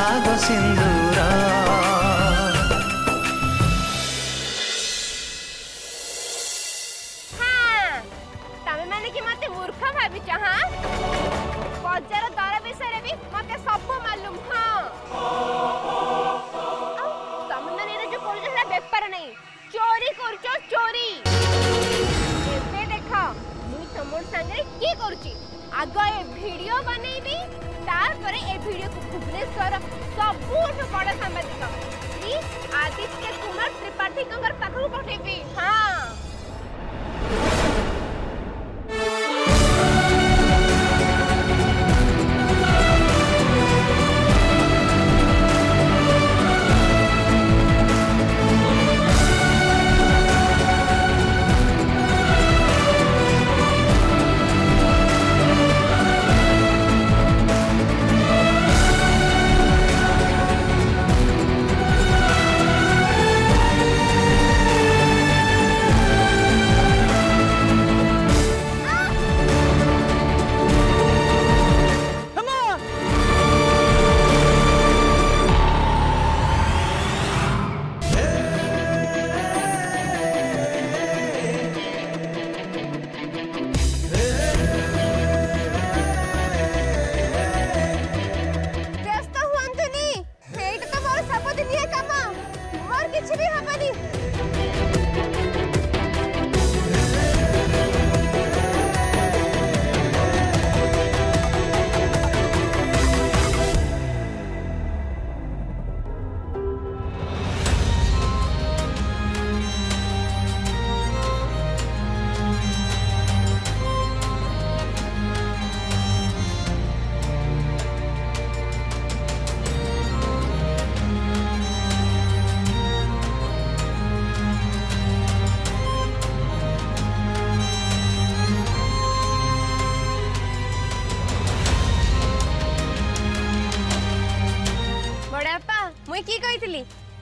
सुहाग सिंदूर। हाँ तमे माने कि मते मूर्ख भाबी हाँ बजार दर विषय भी मते सब मालूम। हाँ तमे माने जो कर बेपार नहीं चोरी करछो चोरी। एबे देखो मुई तमोर संगे की करछि आग ए वीडियो बनैबी तार ए वीडियो को भुवनेश्वर सबुठ बड़ सांबादिक श्री आदित्य कुमार त्रिपाठी कंगर पाखु पठेबी। हाँ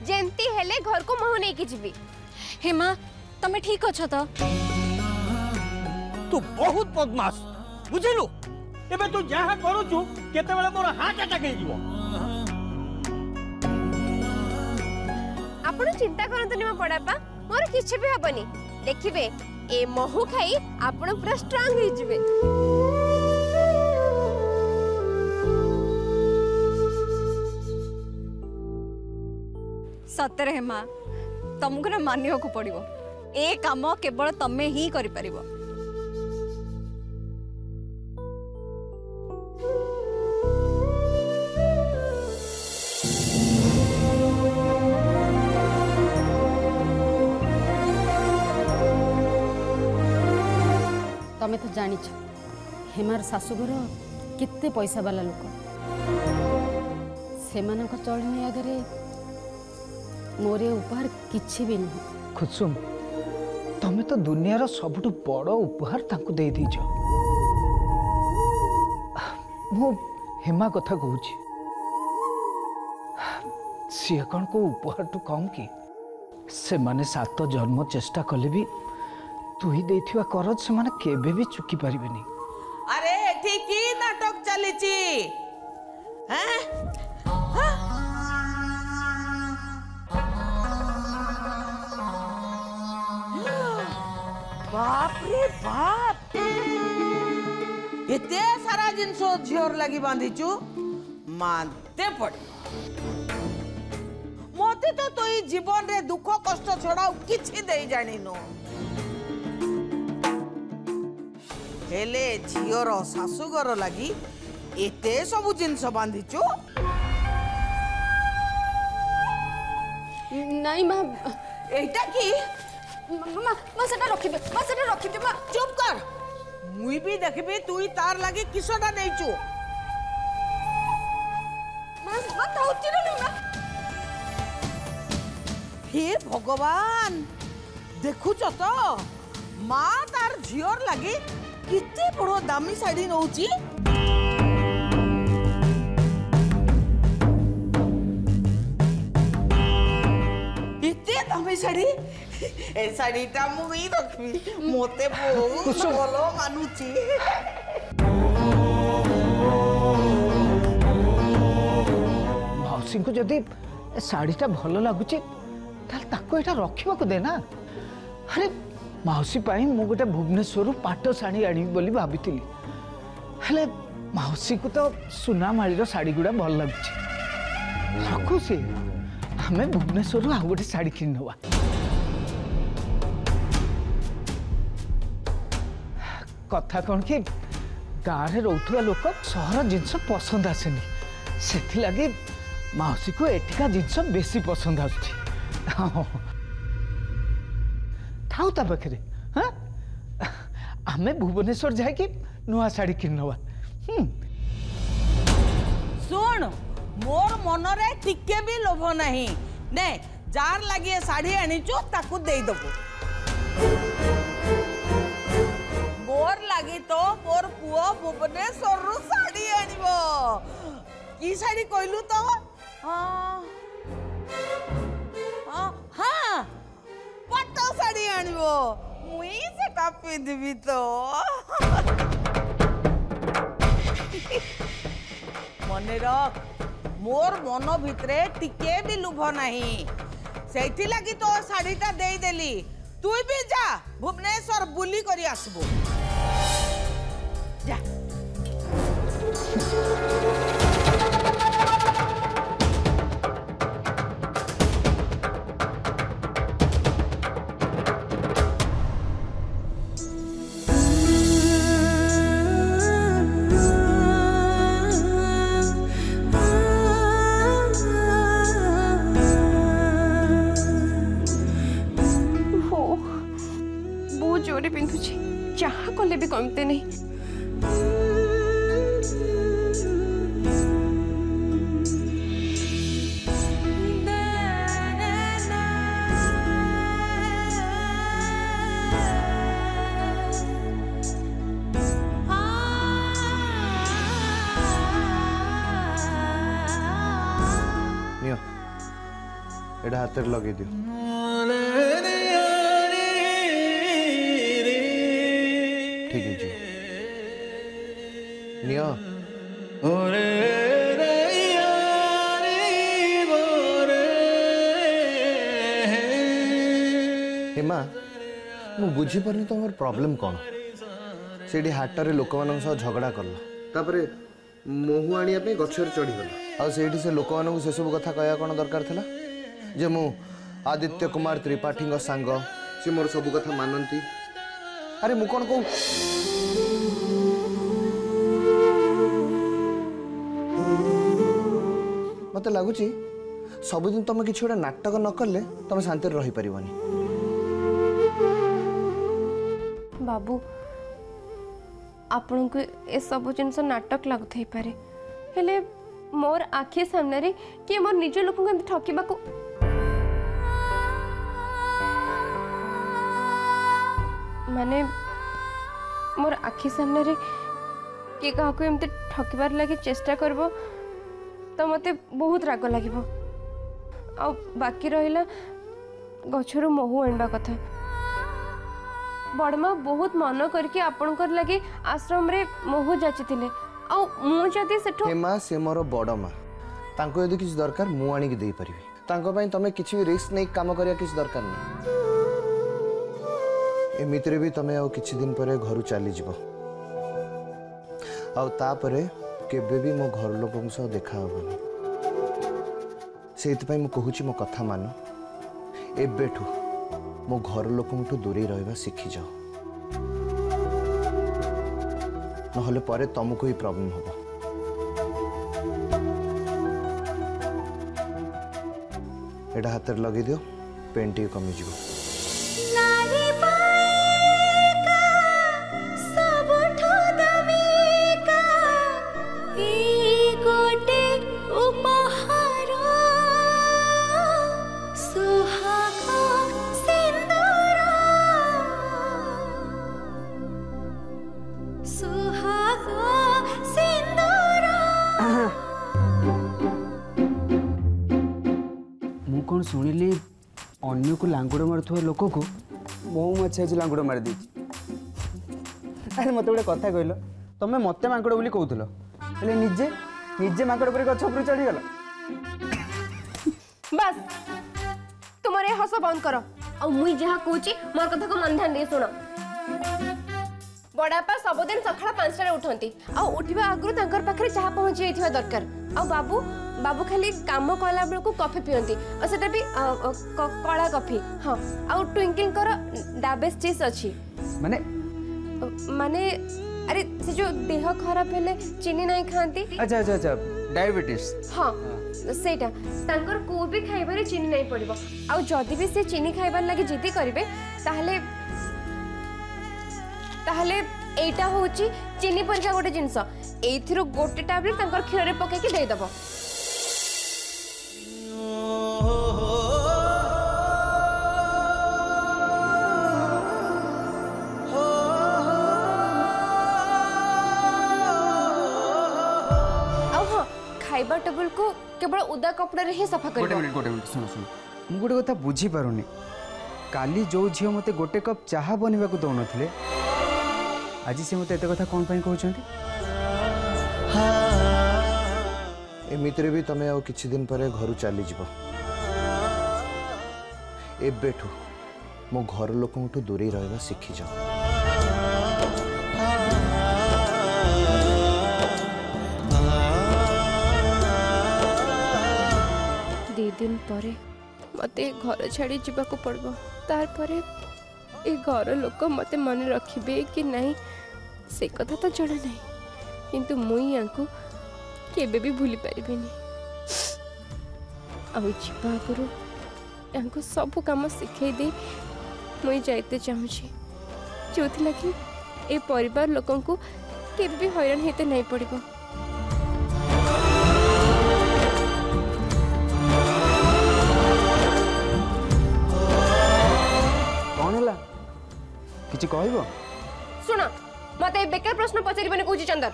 जेंती हेले घर को मोह नहीं की जीवी। हेमा तमे ठीक अछ तो? तू बहुत बदमाश बुझिलु। एबे तू जहा करूछु केते बेले मोर हार्ट अटैक हे जीवो। आपण चिंता करंतु नि बड़ापा मोर किछ भी हबनी। देखिबे ए महू खाई आपण पूरा स्ट्रांग हे जिवे। सତରେ हेमा तुमको ना मानिया को पड़ो ए काम केवल तमे ही करि परिबो। तमे तो जानिछ हेमार शाशुघर केते पैसा वाला लोक सेमानक चलनी आगे मोरे उपहार किछि भी नहीं। कुसुम तमे तो दुनियार सबुठ बड़ उपहार तांको दे दीछ। मो हेमा कथा कहूची सी कौन को उपहार टू कम कि से माने 7 जन्म चेष्टा कले भी तू ही देथिवा करज से माने केबे भी चुकी परिबेनी। अरे ठीक ही नाटक चलीची हैं? बाप रे बाप एते सारा जिनसो झियोर लगी बांधीचु मानते पड़ मते तो तोई जीवन रे दुख कष्ट छोड़ाओ किछि देई जानी नो हेले झियोर सासुगर लगी एते सब जिनस बांधीचु। नहीं मां एटा की मां सेटा रखिबे मां सेटा रखिबे मां चुप कर मुई भी देखबे तुई तार लागे किसोटा नेचु मां बताउची रे मां। हे भगवान देखुच तो मां तार झियोर लागे किते बड़ो दामी साड़ी नउची। इते दामी साड़ी ए साड़ीटा मुई रखबी मोते बहुत भलो मानुची। मौसी को जदि शाढ़ीटा भल लगुच यहाँ रखा देना। अरे मौसी मु गोटे भुवनेश्वर पाट शाढ़ी आनी बोली भाभी हेले मौसी को तो सुना माड़ी शाढ़ी गुड़ा भल लगुच रखु सी आम भुवनेश्वर आ गोटे शाढ़ी किन नवा। कथा कौन कि गाँव में रोथुआ लोक सहर जिनस पसंद आसेनी से लगी मौसी को एटिका जिनस बेसी पसंद आसुची। थाउ ता पाखे हाँ आम भुवनेश्वर जाकि नुआ शाढ़ी किन नवा। सुन मोर मनरे टिके भी लोभ नहीं ने जार लगी शाढ़ी आनीचु ताकू दे दबु। मोर लगी तो मोर पुओ भुवनेश्वर रु शाढ़ी आनिबो। की शाढ़ी कहलु तो? हाँ हाँ पट्ट शाढ़ी आनिबो मुई सेटा पिंधबी तो। मने रख मोर मन भितरे टिके भी लुभ नहीं से लगी तो शाढ़ीटा दे देली। तू भी जा भुवनेश्वर बुली करी आसबो जा। जोरे पिंधुची जहा कले भी कमते नहीं। नियो एडा हाथ लगे दियो। ठीक है जी नियो। हेमा मु बुझी पारनी तुम प्रॉब्लम कौन से हाटर लोक मान झगड़ा कल तापरे मोहू आने गचर चढ़ीगल आठ से लोक मान से सब कथा कहया कौन दरकार था जे मु आदित्य कुमार त्रिपाठी सांग सी मोर सब कथा मानती। अरे मु कौन कहूँ मत लगुच सबुदिन तुम कि गोटे नाटक न कले तुम शांति रही पारिबनी। बाबू आपण को ए सब जिनस नाटक लगुथई पारे हेले मोर आखि सामने रे कि मोर निज लोक को ठकीबा को माने मोर आखि सामने रे कि कहा को एमते ठकीबार लागि चेष्टा करबो तो मते बहुत राग लागिबो। आ बाकी रहिला गछरु महू आनबा कथा बड़मा बहुत मन करके आपनकर लागि आश्रम रे महू जाचिथिले आ मु जदी सेठो हेमा से मोर बड़मा तांको यदि किछ दरकार मु आनी के देई परिबी तांको पई तमे किछ भी रिस्क नै काम करिया किछ दरकार नै। एमितरे भी तमे आ किछ दिन परे घर चली जिवो आ तापरे केबे भी मो घर लोकन सह देखा होबनी सेति पई मु कहूची मो कथा मान एबेठू मो घर लोकन ठू दूरे रहबा सीखी जाओ नहले परे तुमको ही प्रॉब्लम होबो। एडा हाथ लगे दियो पेन टी कमी जीवो। कौन शुणिली अन्य को लांगुड़ मारुवा लोक को बहु मछी आज लांगुड़ मारी दी। अरे मत गोटे कथा कहल तुम मत माकड़ बोली कहूल हेले निजे निजे माकड़ पर गछ उपर चढ़ीगल बस तुम्हारे हस बंद कर और मुई जहाँ कहूँ मोर कथा को मन ध्यान दे शुण बड़ापा सबुदिन सकाळ 5 उठती आ उठा आगु पाखे चाह पहुँची जाइए दरकार आ बाबू बाबू खाली काम कला बेलू कॉफी पियंती और सेटा भी कला कॉफी हाँ आ ट्विंकल कर डायबिटीज अच्छी माने माने अरे से जो देह खराब हेले चीनी नहीं खाती अच्छा अच्छा अच्छा डायबिटीज हाँ सेटा तांकर को भी खाइबारे चीनी नहीं पड़िबो आ जदी भी से चीनी खाइबार लागि जिद्दी करिवे ताहले ताहले एटा होची चीनी परिका गोटे जिंस एथिरो गोटे टैबलेट तांकर खीर रे पके के दे दबो खाइबा टेबल को केवल उदा कपड़ा रे ही सफा करबो गोटे मिनिट सुनो सुनो मु गोटे कथा बुझी पारुनी काली जो झियो मते गोटे कप चाहा बनिबा को दउ नथिले आज से मते एते कथा कोन पई कहउछंती एमितरे भी तमे आ किछि दिन परे घर चली जिवो एबेठू मो घर लोकंठू दूरी रहबा सिखि जाओ दिन परे मते घर छाड़ी जीवाको पड़बो तार परे ए घर लोक मते मन रखिबे कि नहीं से कथा तो जଣା नहीं किंतु मुई यांको केबे भी भूली पारिबेनी आ जीवा गुरु यांको सब काम सिखै दे मुई जाइते चाहूची जोथि लगी ए परिवार लोकन को केबे भी हैरान हेते नहीं पड़िबो किछि कहइबो सुना मते बेकार प्रश्न पचारिबने कहूची चंदर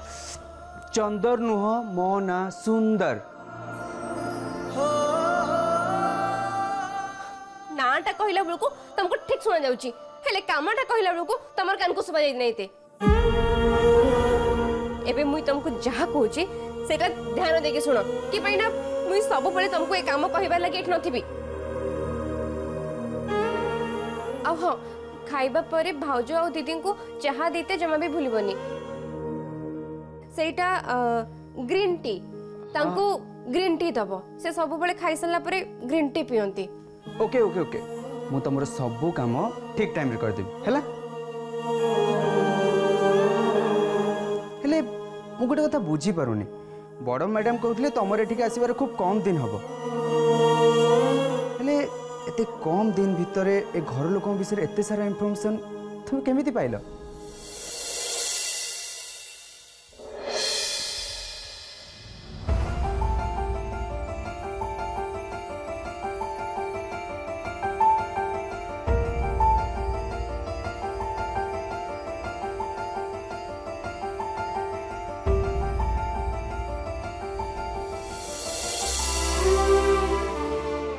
चंदर नुह मो ना सुंदर नाटा कहला बेलको तुमको ठीक सुना जाउची हेले कामटा कहला बेलको तमर कान को सुबा जाई नैते एबे मुई तुमको जहा कहूची सेटा ध्यान देके सुनो कि पहिना मुई सब बळे तुमको ए काम कहबा लागि एठ नथिबी आ हां खाइबा परे भाउज और दीदी को चाहा देते जमा भी भूलिबनी सेटा ग्रीन टी तांको ग्रीन टी दबो से सब बळे खाइ सला परे ग्रीन टी पियंती ओके ओके ओके मु तमरो सब काम ठीक टाइम रे कर देबी हैला हेले मु गोटे कथा बुझी पारुनी बड़ मैडम कहउतले तमरे ठीक आसीबार खूब कम दिन हबो हेले एते कम दिन भितर ए घर लोक विषय एते सारा इनफॉरमेशन तुम केमिति पाइलो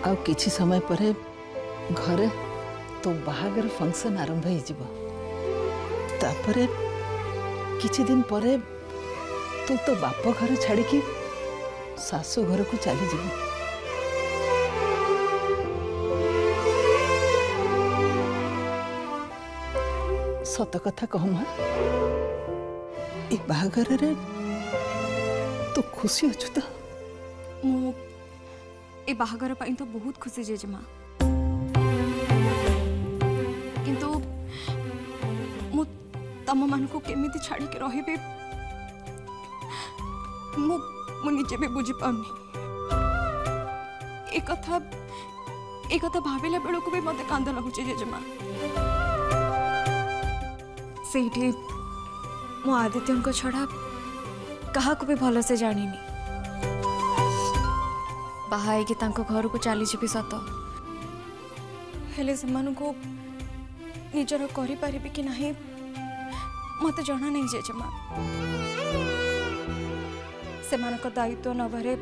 आ किछि समय परे घरे तो बाहागर फंक्शन आरंभ हो जिवो तापरे किछि दिन परे तो बाप घर छाड़ी की सासू घर को चली जिवो सत कथा कहमा ए बाहागर रे तो खुशी अछु तो मु ए बाहागर पाई तो बहुत खुशी जेजेमा किंतु मु तम मान को केमिति छाड़ी के रहिबे मु निजे भी बुझी पाउनी एक कथा भाविला बेलू को भी मते कांद लगुचे जेजेमा सेठी मु आदित्य को छड़ा कहा को भी भलो से जानिनी बाहाई कि तांको घर को चली जी सत हेले से को निजर करि पारिबे कि नहीं मते जाना नहीं जेजेमा से दायित्व नबारे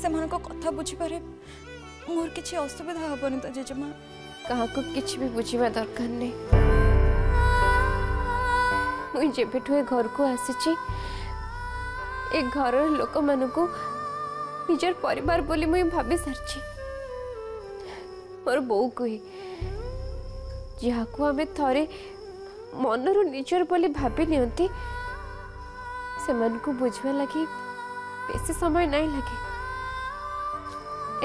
से कथा बुझी पारे मोर किछि असुविधा हबनी तो जेजेमा कहा को किछि भी बुझिबा दरकार नहीं मुई जेबेठु ए घर को आसीची ए घर लोक मानकू निजर परिवार बोली मुई भाभी सारची मोर बो को ही जहाको आमे थरे मनरु निजर बोली भाभी नियंती सेमान को बुझवा लगी बेसी समय नहीं लगे।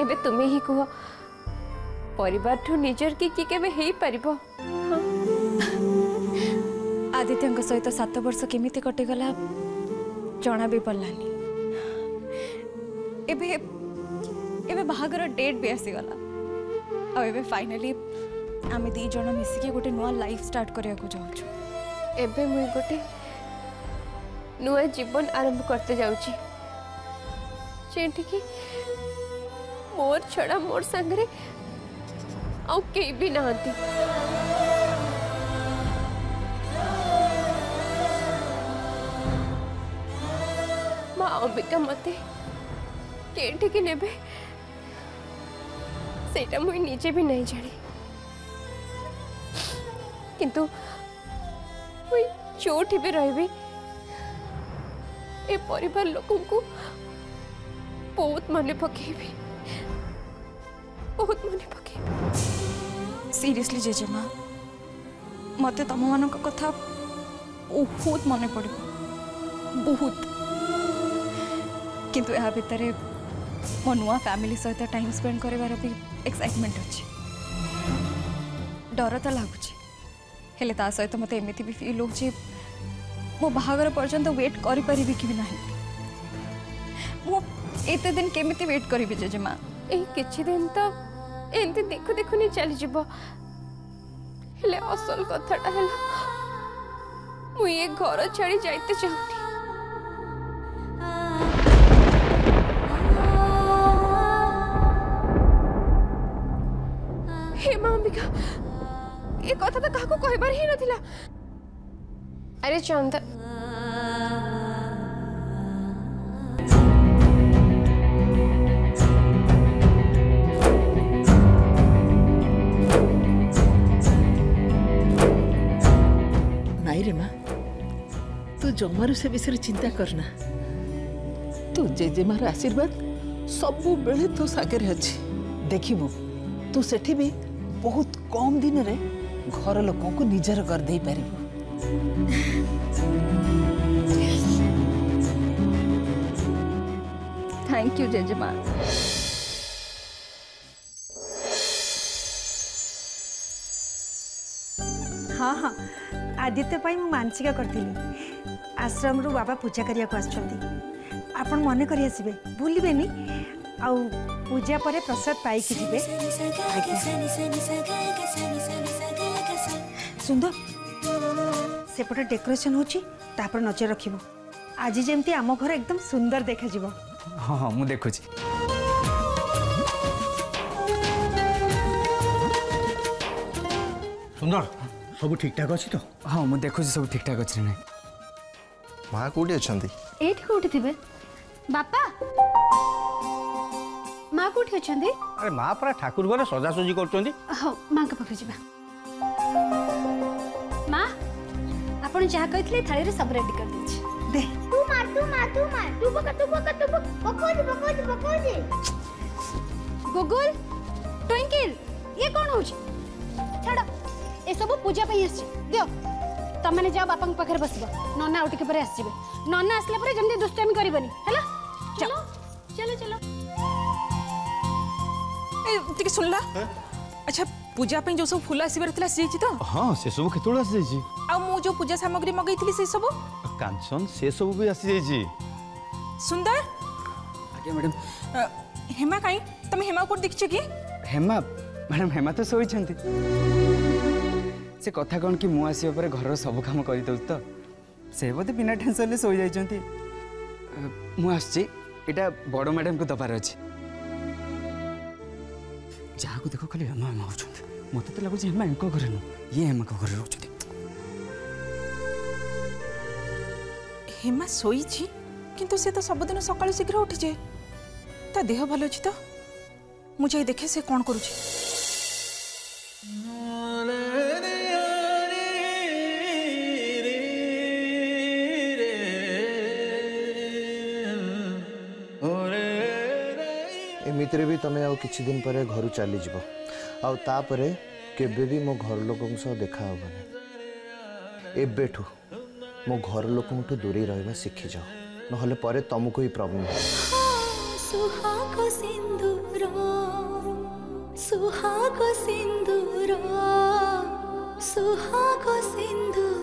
एबे तुम्हें ही कह परिवार ठू निजर की केबे हेई परिबो। आदित्य सहित 7 वर्ष केमिति कटिगला जना भी पड़लानी। एबे एबे बाहागर डेट भी आसीगला आ एबे फाइनली आमे दी जण मिसिके गोटे नुआ लाइफ स्टार्ट करिया को जाउछु। एबे मुई गोटे नुआ जीवन आरंभ करते जाउची जेठी की मोर छड़ा मोर संगरे आउ केई भी नहांती। माँ अंबिका मते केठी की नेबे सेटा मुई नीचे भी नहीं जानी किंतु मुई जोठी भी रहबी ए परिवार लोकों को बहुत मने पकेबी बहुत मने पकेबी। सीरियसली जेजेमा मते तम मान कथा बहुत मन पड़ो बहुत किंतु यहाँ भितर मो नुआ फैमिली सहित टाइम स्पेंड करार भी एक्साइटमेंट अच्छी डर तो लगुच हेले ता सहित मते एमिति भी फील होची मो बाहागर पर्यंत वेट करि परिबी कि नाही मो एते दिन केमिति वेट करिबी जेजेमा ए किछि दिन तो एंती देखु देखु नि चली जिवो हेले असल कथाटा हला मु ये घर छाड़ी जाइते चाहूनी। हे मां अंबिका ये कथा तो काको कहबार ही नथिला। अरे चंद नाई रे माँ तू जमारू से विषय चिंता करना तू जेजेमार आशीर्वाद सबु बेले तो सागर अच्छी देखिबू तू सेठी भी बहुत कम दिन रे घर लोकों को निजर कर दे पारिबू। Thank you जेजेमा। हाँ हाँ आदित्य पाई मु मानसिक करथिली आश्रम रु बाबा पूजा करिया को आछंती आपण मने करि आसीबे भूलिबेनी आउ पूजा परे प्रसाद पाई कि जिबे। सुंदर सेपटे डेकोरेशन होची तापर नजर रखिबो आज जेमती आम घर एकदम सुंदर देखा जिवो। हाँ हाँ मु देखुची सुंदर सब ठीक ठाक अच्छी तो। हाँ मु देखुची सब ठीक ठाक अच्छी ना। माँ कोठी अछंती एठी कोठी थिबे बापा माँ कोठी अछंती। अरे माँ परा ठाकुर घर सजासजी करछंती। हाँ माँ के पाखे जिबा। माँ आपण जहाँ कहथिले थाली रे सब रेडी कर दीछि दे तू मार बकोजी गुगुल ट्विंकल ये कौन हो छाड़ ए सब पूजा पे आछि दियो तम मैंने जाओ बापा पाखे बसबो नन्ना आउ टिके परे आसीबे नन्ना आसला परे जल्दी दुष्टामी करबनी हैला चलो चलो चलो ए टिके सुनला अच्छा पूजा पे जो सब फूल आसीबार थिला से तो हाँ से सब केतोळ आसी जाईची आ मु जो पूजा सामग्री मगैथिली से सब कांचन से सब भी आसी जाईची। सुंदर आगे मैडम हेमा काई तमे हेमा को देखछ की हेमा मैडम हेमा तो सोई छंती से कथा कौन कि मु आसी पर घर सब काम कर दउ तो से बोधे बिना टेंशन ले सोई जाइछंती मु आछि एटा बड़ मैडम को दबार अछि जहाँ को देखो खाली हेमा हेमा होछंती मते तो लागुछि हेमा एंको घरे न ये हेमा को घरे रहछंती हेमा सोई छी किंतु से तो सब दिन सकाळ शीघ्र उठी जे ता देह भलो अछि तो मु जाई देखे से कोन करू छी। एमित भी तुम्हें आउ किछि दिन पर घर चली जीव आउ तापरे केबे भी मो घर लोकों सह देखा होबनी एबेठू मो घर लोकों दूरी रहिबा शिखि जाओ नहले परे तुमको ही प्रॉब्लम हो सुहाग सिंदूर सुहाग सिंदूर सुहाग सिंदूर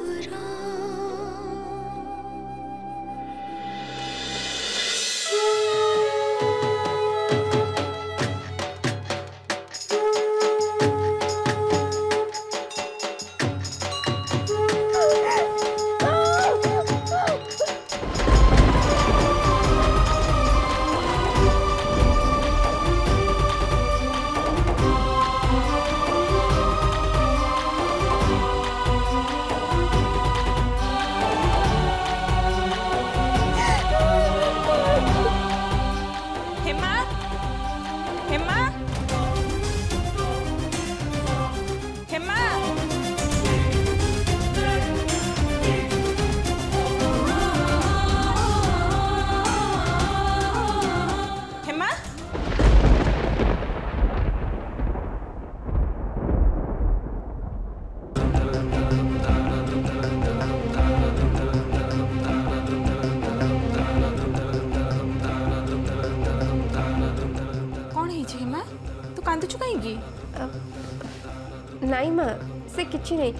नाई माँ से किछि नहीं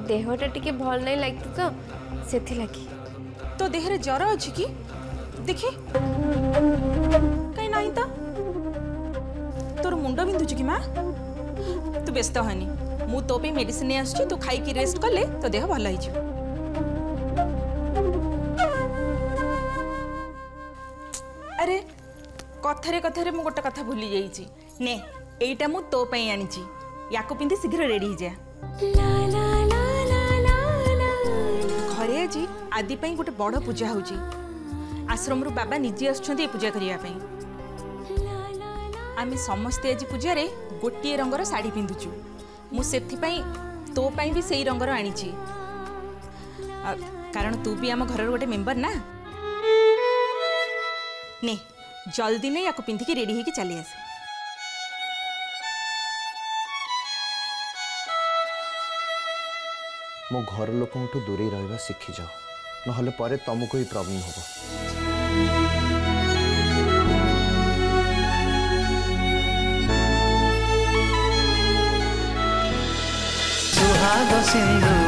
देहटा टिके भल नहीं लगती तो सेथि लगी तो देहरे जर अछि कि देखी कहीं नहीं तो तोर मुंड बिंधुची कि माँ तू व्यस्त हनी मु तो पे मेडिसिन नहीं आसछि तू खाई की रेस्ट कले तो देह भल होई जिवो अरे कथारे कथारे मु गोटे कथा भूली जाइछि ने एइटा मु तो पई आनिछि याको पिंधि शीघ्र रेडी हो जा घरे आज आदि पई गोटे बड़ पूजा होची आश्रम रु बाबा निजे आछछन्ती पूजा करिया पई आमे समस्ते आज पूजा रे गोटिए रंगर साड़ी पिंधुचु मु सेथि पई तो पई भी सेही रंगर आनिछि कारण तू भी आम घर गोटे मेंबर ना ने जल्दी ने याको पिंधि के रेडी होके चली आसे मो घर लोकों दूरी रहिबा शिखि जाओ नहले परे तुमको ही प्रॉब्लम होबो सुहाग सिंदूर